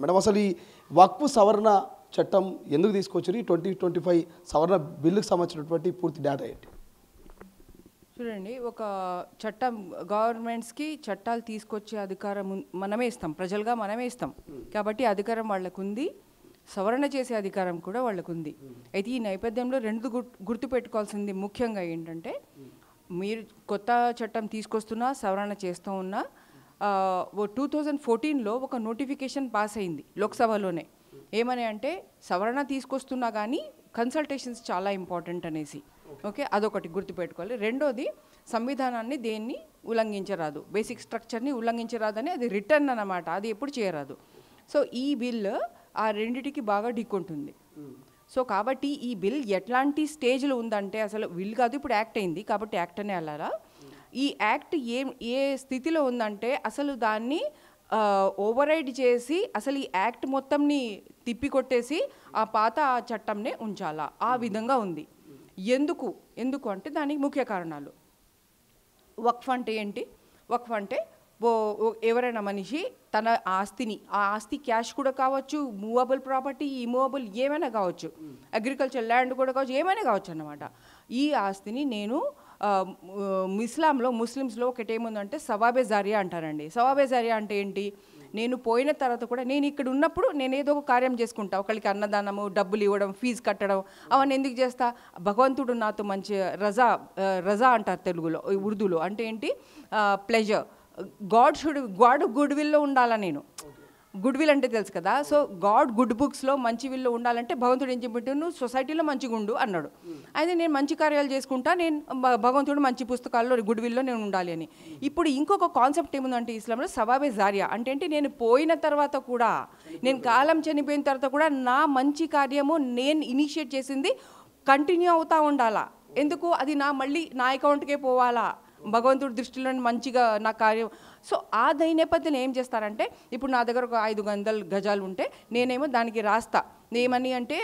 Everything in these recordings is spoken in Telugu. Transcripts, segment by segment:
మేడం అసలు ఈ వక్ఫ్ సవరణ చట్టం ఎందుకు తీసుకొచ్చారు? ఈ 2025 సవరణ బిల్లుకు సంబంధించినటువంటి పూర్తి డేటా ఏంటి? చూడండి, ఒక చట్టం గవర్నమెంట్స్కి చట్టాలు తీసుకొచ్చే అధికారం మనమే ఇస్తాం, ప్రజలుగా మనమే ఇస్తాం కాబట్టి అధికారం వాళ్ళకు ఉంది, సవరణ చేసే అధికారం కూడా వాళ్ళకు ఉంది. అయితే ఈ నేపథ్యంలో రెండు గుర్తుపెట్టుకోవాల్సింది ముఖ్యంగా ఏంటంటే, మీరు కొత్త చట్టం తీసుకొస్తున్నా సవరణ చేస్తూ ఉన్నా 2014లో ఒక నోటిఫికేషన్ పాస్ అయింది లోక్సభలోనే. ఏమని అంటే సవరణ తీసుకొస్తున్నా కానీ కన్సల్టేషన్స్ చాలా ఇంపార్టెంట్ అనేసి. ఓకే, అదొకటి గుర్తుపెట్టుకోవాలి. రెండోది, సంవిధానాన్ని దేన్ని ఉల్లంఘించరాదు, బేసిక్ స్ట్రక్చర్ని ఉల్లంఘించరాదని అది రిటర్న్ అన్నమాట, అది ఎప్పుడు చేయరాదు. సో ఈ బిల్ ఆ రెండిటికి బాగా ఢీకొంటుంది. సో కాబట్టి ఈ బిల్ ఎట్లాంటి స్టేజ్లో ఉందంటే, అసలు బిల్ కాదు ఇప్పుడు యాక్ట్ అయింది కాబట్టి యాక్ట్ అనే అలా. ఈ యాక్ట్ ఏ స్థితిలో ఉందంటే అసలు దాన్ని ఓవర్రైడ్ చేసి అసలు ఈ యాక్ట్ మొత్తంని తిప్పికొట్టేసి ఆ పాత చట్టంనే ఉంచాలా, ఆ విధంగా ఉంది. ఎందుకు అంటే దానికి ముఖ్య కారణాలు. వక్ఫ్ అంటే ఏంటి? వక్ఫ్ అంటే ఎవరైనా మనిషి తన ఆస్తిని, ఆ ఆస్తి క్యాష్ కూడా కావచ్చు, మూవబుల్ ప్రాపర్టీ, ఇమూవబుల్ ఏమైనా కావచ్చు, అగ్రికల్చర్ ల్యాండ్ కూడా కావచ్చు, ఏమైనా కావచ్చు అన్నమాట. ఈ ఆస్తిని నేను ముస్లిమ్స్లో ఒకటేముందంటే సవాబే జారియా అంటారండి. సవాబే జారియా అంటే ఏంటి? నేను పోయిన తర్వాత కూడా నేను ఇక్కడ ఉన్నప్పుడు నేను ఏదో ఒక కార్యం చేసుకుంటా, ఒకరికి అన్నదానము, డబ్బులు ఇవ్వడం, ఫీజు కట్టడం, అవన్నీ ఎందుకు చేస్తా? భగవంతుడు నాతో మంచి రజా అంటారు తెలుగులో, ఉర్దూలో అంటే ఏంటి? ప్లెజర్. గాడ్ గుడ్ విల్లో ఉండాలా నేను. గుడ్ విల్ అంటే తెలుసు కదా. సో గాడ్ గుడ్ బుక్స్లో మంచి విల్లో ఉండాలంటే భగవంతుడు ఏం చెప్పినట్టు నువ్వు సొసైటీలో మంచిగా ఉండు అన్నాడు. అయితే నేను మంచి కార్యాలు చేసుకుంటా, నేను భగవంతుడు మంచి పుస్తకాల్లో గుడ్ విల్లో నేను ఉండాలి అని. ఇప్పుడు ఇంకొక కాన్సెప్ట్ ఏముందంటే ఇస్లాంలో సవాబే జారియా అంటే ఏంటి? నేను పోయిన తర్వాత కూడా, నేను కాలం చనిపోయిన తర్వాత కూడా నా మంచి కార్యము నేను ఇనిషియేట్ చేసింది కంటిన్యూ అవుతూ ఉండాలా. ఎందుకు? అది మళ్ళీ నా అకౌంట్కే పోవాలా, భగవంతుడి దృష్టిలో మంచిగా నా కార్యం. సో ఆ నేపథ్యంలో ఏం చేస్తారంటే, ఇప్పుడు నా దగ్గర ఒక 500 గజాలు ఉంటే నేనేమో దానికి రాస్తా ఏమని అంటే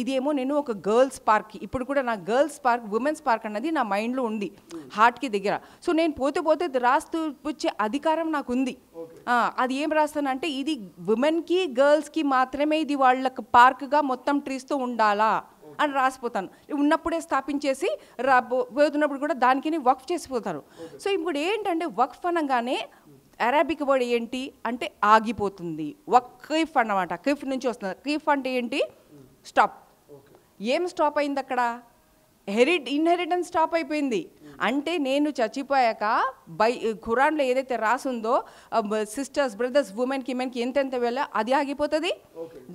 ఇదేమో నేను ఒక గర్ల్స్ పార్క్, ఇప్పుడు కూడా నా గర్ల్స్ పార్క్, ఉమెన్స్ పార్క్ అన్నది నా మైండ్లో ఉంది, హార్ట్కి దగ్గర. సో నేను పోతే రాస్తూ వచ్చే అధికారం నాకు ఉంది. అది ఏం రాస్తానంటే, ఇది ఉమెన్కి గర్ల్స్కి మాత్రమే ఇది వాళ్ళకి పార్క్గా మొత్తం ట్రీస్తో ఉండాలా అని రాసిపోతాను. ఉన్నప్పుడే స్థాపించేసి పోతున్నప్పుడు కూడా దానికి వక్ఫ్ చేసిపోతారు. సో ఇప్పుడు ఏంటంటే వక్ఫ్ అనగానే అరబిక్ వర్డ్ ఏంటి అంటే ఆగిపోతుంది. వక్ఫ్ అన్నమాట, కిఫ్ నుంచి వస్తుంది. కిఫ్ అంటే ఏంటి? స్టాప్. ఏం స్టాప్ అయింది అక్కడ? ఇన్హెరిటెన్స్ స్టాప్ అయిపోయింది. అంటే నేను చచ్చిపోయాక ఖురాన్లో ఏదైతే రాసుందో సిస్టర్స్, బ్రదర్స్, ఉమెన్కి, మెన్కి ఎంతెంత వెళ్ళా అది ఆగిపోతుంది.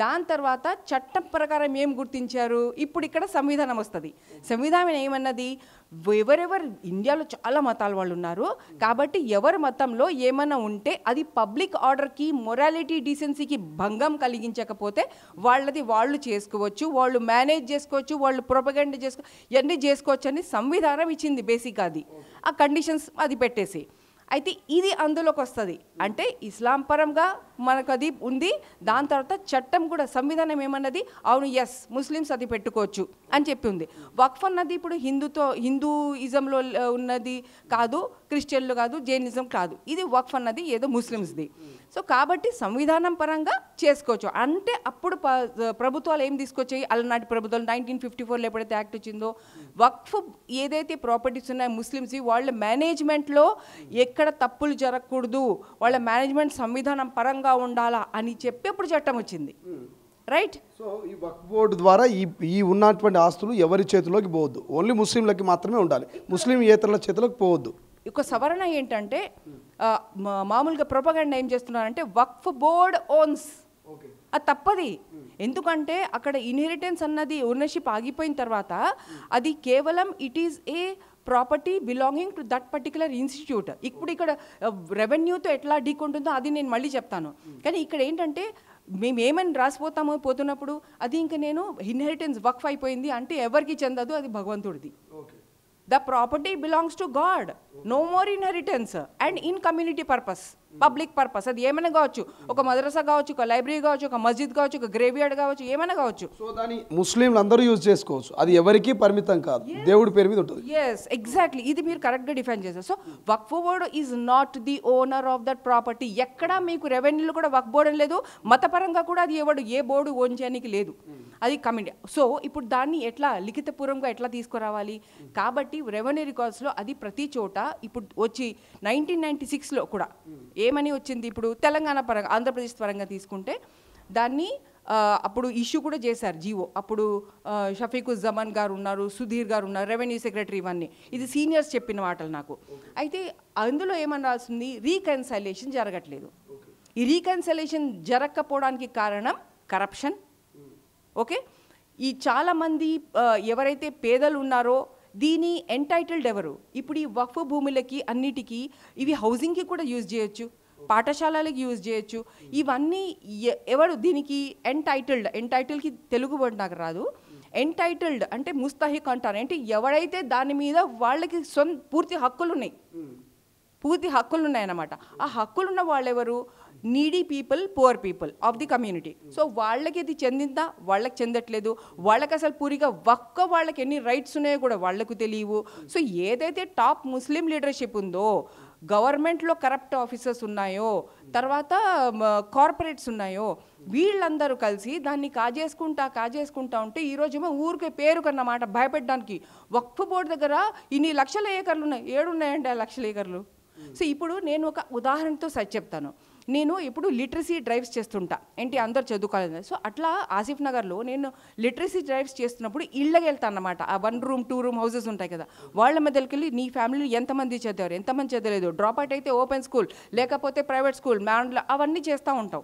దాని తర్వాత చట్టం ప్రకారం ఏం గుర్తించారు? ఇప్పుడు ఇక్కడ సంవిధానం వస్తుంది. సంవిధానం ఏమన్నది? ఎవరెవరు ఇండియాలో చాలా మతాల వాళ్ళు ఉన్నారు కాబట్టి ఎవరి మతంలో ఏమైనా ఉంటే అది పబ్లిక్ ఆర్డర్కి, మొరాలిటీ, డీసెన్సీకి భంగం కలిగించకపోతే వాళ్ళది వాళ్ళు చేసుకోవచ్చు, వాళ్ళు మేనేజ్ చేసుకోవచ్చు, వాళ్ళు ప్రొపగండా ఇవన్నీ చేసుకోవచ్చు అని సంవిధానం ఇచ్చింది. బేసిక్ అది ఆ కండిషన్స్ అది పెట్టేసి. అయితే ఇది అందులోకి వస్తుంది. అంటే ఇస్లాం పరంగా మనకు అది ఉంది. దాని తర్వాత చట్టం కూడా, సంవిధానం ఏమన్నది? అవును, ఎస్, ముస్లిమ్స్ అది పెట్టుకోవచ్చు అని చెప్పి ఉంది. వక్ఫ్ అన్నది ఇప్పుడు హిందూయిజంలో ఉన్నది కాదు, క్రిస్టియన్లు కాదు, జైనిజం కాదు. ఇది వక్ఫ్ అన్నది ఏదో ముస్లిమ్స్ది. సో కాబట్టి సంవిధానం పరంగా చేసుకోవచ్చు. అంటే అప్పుడు ప్రభుత్వాలు ఏం తీసుకొచ్చాయి? అలనాటి ప్రభుత్వాలు 1954లో ఎప్పుడైతే యాక్ట్ వచ్చిందో, వక్ఫ్ ఏదైతే ప్రాపర్టీస్ ఉన్నాయో ముస్లిమ్స్, వాళ్ళ మేనేజ్మెంట్లో ఎక్కడ తప్పులు జరగకూడదు, వాళ్ళ మేనేజ్మెంట్ సంవిధానం పరంగా ఉండాలా అని చెప్పి అప్పుడు చట్టం వచ్చింది. రైట్. సో ఈ వక్ఫ్ బోర్డు ద్వారా ఈ ఉన్నటువంటి ఆస్తులు ఎవరి చేతిలోకి పోవద్దు, ఓన్లీ ముస్లింలకి మాత్రమే ఉండాలి, ముస్లింయేతరుల చేతిలోకి పోవద్దు. ఒక సవరణ ఏంటంటే మామూలుగా ప్రొపగండా ఏం చేస్తున్నారంటే వక్ఫ్ బోర్డ్ ఓన్స్, అది తప్పది. ఎందుకంటే అక్కడ ఇన్హెరిటెన్స్ అన్నది, ఓనర్షిప్ ఆగిపోయిన తర్వాత అది కేవలం it is a property belonging to that particular institute. ఇప్పుడు ఇక్కడ రెవెన్యూతో ఎట్లా ఢీకొంటుందో అది నేను మళ్ళీ చెప్తాను. కానీ ఇక్కడ ఏంటంటే మేము ఏమని రాసిపోతామో పోతున్నప్పుడు అది ఇంకా నేను ఇన్హెరిటెన్స్ వక్ఫ్ అయిపోయింది అంటే ఎవరికి చెందదు, అది భగవంతుడిది. The property belongs to God. No more inheritance and in community purpose. Public purpose, అది ఏమైనా కావచ్చు, ఒక మదరసా కావచ్చు, ఒక లైబ్రరీ కావచ్చు, ఒక మస్జిద్ కావచ్చు, ఒక గ్రేవ్యార్డ్ కావచ్చు, ఏమైనా కావచ్చు. సో దాన్ని ముస్లింలు అందరూ యూజ్ చేసుకోవచ్చు, అది ఎవరికీ పరిమితం కాదు, దేవుడి పేరు మీద ఉంటుంది. ఎస్, ఎగ్జాక్ట్లీ, ఇది మీరు కరెక్ట్గా డిఫైన్ చేశారు. So Waqf board is not the owner of that property. ఎక్కడా మీకు రెవెన్యూలో కూడా వక్ఫ్ బోర్డు లేదు, మతపరంగా కూడా అది ఏ బోర్డు ఓన్ చేయడానికి లేదు, అది కమిటీ. సో ఇప్పుడు దాన్ని ఎట్లా లిఖితపూర్వకంగా ఎట్లా తీసుకురావాలి? కాబట్టి రెవెన్యూ రికార్డ్స్లో అది ప్రతి చోట ఇప్పుడు వచ్చి 1996లో కూడా ఏమని వచ్చింది, ఇప్పుడు తెలంగాణ పరంగా ఆంధ్రప్రదేశ్ పరంగా తీసుకుంటే దాన్ని అప్పుడు ఇష్యూ కూడా చేశారు జీవో. అప్పుడు షఫీకుజ్జమాన్ గారు ఉన్నారు, సుధీర్ గారు ఉన్నారు, రెవెన్యూ సెక్రటరీ, ఇవన్నీ ఇది సీనియర్స్ చెప్పిన మాటలు నాకు. అయితే అందులో ఏమనాల్సింది, రీకన్సైలేషన్ జరగట్లేదు. ఈ రీకన్సైలేషన్ జరగకపోవడానికి కారణం కరప్షన్. ఓకే, ఈ చాలామంది ఎవరైతే పేదలు ఉన్నారో దీని ఎంటైటిల్డ్ ఎవరు? ఇప్పుడు ఈ వక్ఫ్ భూములకి అన్నిటికీ ఇవి హౌసింగ్కి కూడా యూజ్ చేయొచ్చు, పాఠశాలలకు యూజ్ చేయొచ్చు. ఇవన్నీ ఎవరు దీనికి ఎంటైటిల్కి తెలుగు వర్డ్ నాకు రాదు. ఎంటైటిల్డ్ అంటే ముస్తహిక్ అంటారు, అంటే ఎవరైతే దాని మీద వాళ్ళకి పూర్తి హక్కులు ఉన్నాయన్నమాట. ఆ హక్కులున్న వాళ్ళెవరు? Needy people, poor people of the community. So వాళ్ళకి ఇది చెందిందా? వాళ్ళకి చెందట్లేదు. వాళ్ళకి అసలు పూరిగా వాళ్ళకి ఎన్ని రైట్స్ ఉన్నాయో కూడా వాళ్ళకు తెలియవు. సో ఏదైతే టాప్ ముస్లిం లీడర్షిప్ ఉందో, గవర్నమెంట్లో కరప్ట్ ఆఫీసర్స్ ఉన్నాయో, తర్వాత కార్పొరేట్స్ ఉన్నాయో, వీళ్ళందరూ కలిసి దాన్ని కాజేసుకుంటా ఉంటే ఈరోజేమో ఊరికే పేరుకన్నమాట భయపెట్టడానికి వక్ఫ్ బోర్డు దగ్గర ఇన్ని లక్షల ఏకర్లు ఉన్నాయి. ఏడున్నాయండి ఆ లక్షల ఏకర్లు? సో ఇప్పుడు నేను ఒక ఉదాహరణతో చెప్తాను. నేను ఇప్పుడు లిటరసీ డ్రైవ్స్ చేస్తుంటా, ఏంటి అందరు చదువుకోలేదు. సో అట్లా ఆసిఫ్ నగర్లో నేను లిటరసీ డ్రైవ్స్ చేస్తున్నప్పుడు ఇళ్ళకి వెళ్తాను అన్నమాట. ఆ 1 రూమ్ 2 రూమ్ హౌసెస్ ఉంటాయి కదా, వాళ్ళ మధ్యకి వెళ్ళి నీ ఫ్యామిలీలో ఎంతమంది చదివారు, ఎంతమంది చదవలేదు, డ్రాప్ అవుట్ అయితే ఓపెన్ స్కూల్ లేకపోతే ప్రైవేట్ స్కూల్ మ్యాన్లో అవన్నీ చేస్తూ ఉంటాం.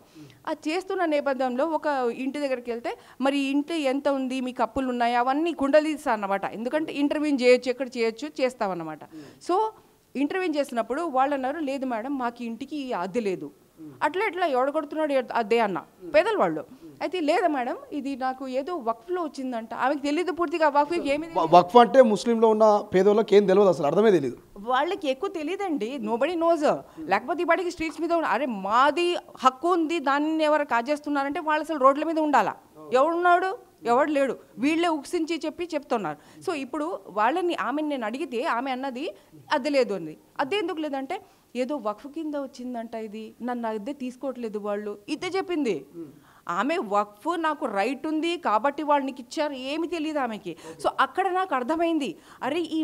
అది చేస్తున్న నేపథ్యంలో ఒక ఇంటి దగ్గరికి వెళ్తే మరి ఇంటి ఎంత ఉంది, మీకు అప్పులు ఉన్నాయి, అవన్నీ కుండలీస్తా అన్నమాట. ఎందుకంటే ఇంటర్వ్యూన్ చేయొచ్చు, ఎక్కడ చేయొచ్చు, చేస్తామన్నమాట. సో ఇంటర్వ్యూ చేసినప్పుడు వాళ్ళు అన్నారు, లేదు మేడం మాకు ఇంటికి అద్దె లేదు. అట్లా ఎవడు కొడుతున్నాడు అదే అన్న పేదలు వాళ్ళు. అయితే లేదా మేడం ఇది నాకు ఏదో వక్ఫ్లో వచ్చిందంట, ఆమెకు తెలియదు పూర్తిగా వక్ఫ్ ఏమి. వక్ఫ్ అంటే ముస్లింలో ఉన్న పేదోళ్ళకి ఏం తెలియదు, అసలు అర్థమే తెలియదు, వాళ్ళకి ఎక్కువ తెలియదండి. Nobody nose. లేకపోతే ఇప్పటికి స్ట్రీట్స్ మీద అరే మాది హక్కు ఉంది, దాన్ని ఎవరు కాజేస్తున్నారంటే వాళ్ళు అసలు రోడ్ల మీద ఉండాలా. ఎవడున్నాడు? ఎవడు లేడు. వీళ్ళే ఉక్సించి చెప్తున్నారు. సో ఇప్పుడు ఆమెను నేను అడిగితే ఆమె అన్నది అద్దె లేదు అంది. అద్దె ఎందుకు లేదంటే ఏదో వక్ఫ్ కింద వచ్చిందంట, ఇది నన్ను అద్దె తీసుకోవట్లేదు వాళ్ళు, ఇదే చెప్పింది ఆమె. వక్ఫ్ నాకు రైట్ ఉంది కాబట్టి వాళ్ళు నీకు ఇచ్చారు, ఏమి తెలియదు ఆమెకి. సో అక్కడ నాకు అర్థమైంది, అరే ఈ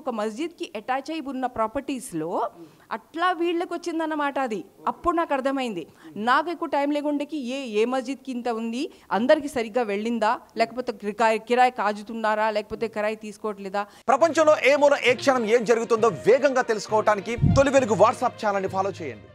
ఒక మస్జిద్కి అటాచ్ అయి ఉన్న ప్రాపర్టీస్లో అట్లా వీళ్ళకి వచ్చిందన్నమాట అది. అప్పుడు నాకు అర్థమైంది. నాకు ఎక్కువ టైం లేకుండేకి ఏ మస్జిద్కి ఇంత ఉంది, అందరికీ సరిగ్గా వెళ్ళిందా, లేకపోతే కిరాయి కాజుతున్నారా, లేకపోతే కిరాయి తీసుకోవట్లేదా. ప్రపంచంలో ఏ మూల ఏ క్షణం ఏం జరుగుతుందో వేగంగా తెలుసుకోవడానికి తొలి వెలుగు వాట్సాప్ ఛానల్ని ఫాలో చేయండి.